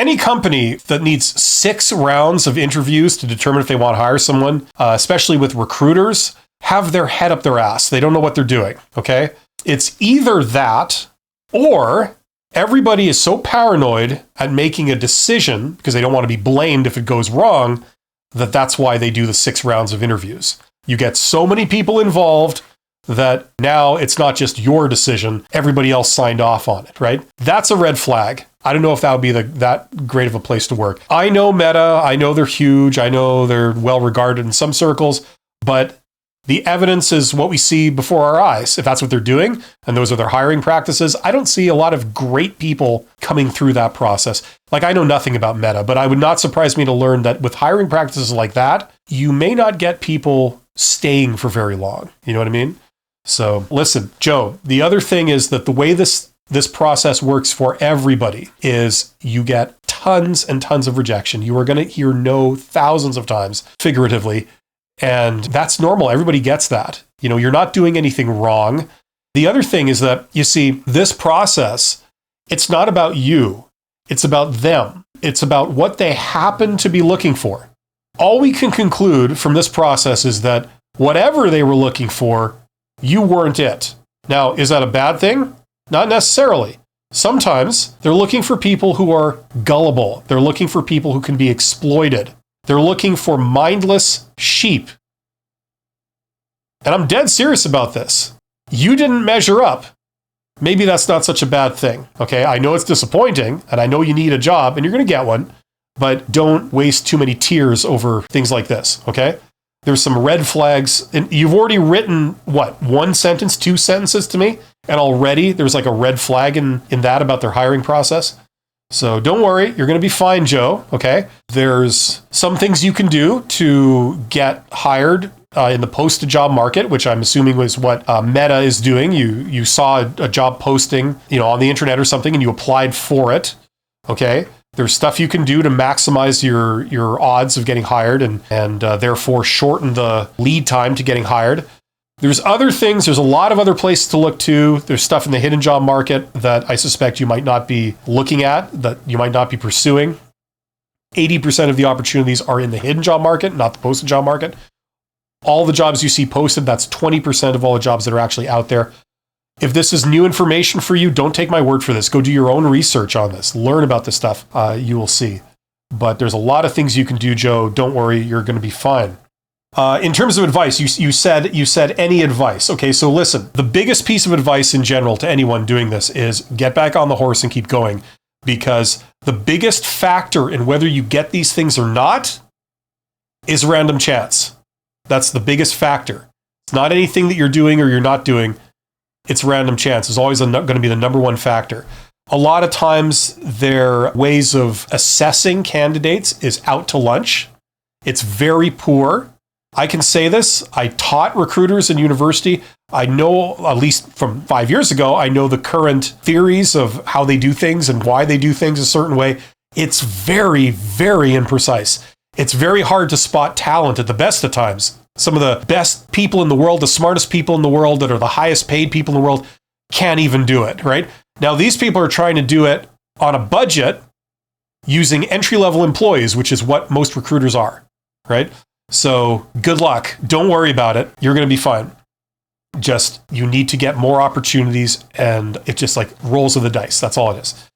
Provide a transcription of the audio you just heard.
Any company that needs 6 rounds of interviews to determine if they want to hire someone, especially with recruiters, have their head up their ass. They don't know what they're doing, okay? It's either that or everybody is so paranoid at making a decision because they don't want to be blamed if it goes wrong that that's why they do the 6 rounds of interviews. You get so many people involved that now it's not just your decision, everybody else signed off on it, right? That's a red flag. I don't know if that would be that great of a place to work. I know Meta, I know they're huge, I know they're well regarded in some circles, but the evidence is what we see before our eyes. If that's what they're doing, and those are their hiring practices, I don't see a lot of great people coming through that process. Like, I know nothing about Meta, but I would not surprise me to learn that with hiring practices like that, you may not get people staying for very long. You know what I mean? So listen, Joe, the other thing is that the way this process works for everybody is you get tons and tons of rejection. You are going to hear no thousands of times, figuratively, and that's normal. Everybody gets that. You know, you're not doing anything wrong. The other thing is that, you see, this process, it's not about you. It's about them. It's about what they happen to be looking for. All we can conclude from this process is that whatever they were looking for, you weren't it. Now, is that a bad thing? Not necessarily. Sometimes they're looking for people who are gullible. They're looking for people who can be exploited. They're looking for mindless sheep. And I'm dead serious about this. You didn't measure up. Maybe that's not such a bad thing. Okay, I know it's disappointing, and I know you need a job, and you're going to get one, but don't waste too many tears over things like this, okay? There's some red flags, and you've already written, what, 1 sentence, 2 sentences to me? And already there's like a red flag in that about their hiring process. So don't worry, you're going to be fine, Joe, okay? There's some things you can do to get hired in the post-to-job market, which I'm assuming was what Meta is doing. You saw a job posting, on the internet or something, and you applied for it, okay? There's stuff you can do to maximize your odds of getting hired and therefore shorten the lead time to getting hired. There's other things. There's a lot of other places to look to. There's stuff in the hidden job market that I suspect you might not be looking at, that you might not be pursuing. 80% of the opportunities are in the hidden job market, not the posted job market. All the jobs you see posted, that's 20% of all the jobs that are actually out there. If this is new information for you, don't take my word for this. Go do your own research on this. Learn about this stuff. You will see. But there's a lot of things you can do, Joe. Don't worry, you're going to be fine. In terms of advice, you said any advice. Okay, so listen, the biggest piece of advice in general to anyone doing this is get back on the horse and keep going, because the biggest factor in whether you get these things or not is random chance. That's the biggest factor. It's not anything that you're doing or you're not doing. It's random chance. It's always going to be the number one factor. A lot of times their ways of assessing candidates is out to lunch. It's very poor. I can say this. I taught recruiters in university. I know, at least from 5 years ago, I know the current theories of how they do things and why they do things a certain way. It's very, very imprecise. It's very hard to spot talent at the best of times. Some of the best people in the world, the smartest people in the world that are the highest paid people in the world can't even do it, right? Now, these people are trying to do it on a budget using entry-level employees, which is what most recruiters are, right? So good luck. Don't worry about it. You're going to be fine. Just, you need to get more opportunities, and it just like rolls of the dice. That's all it is.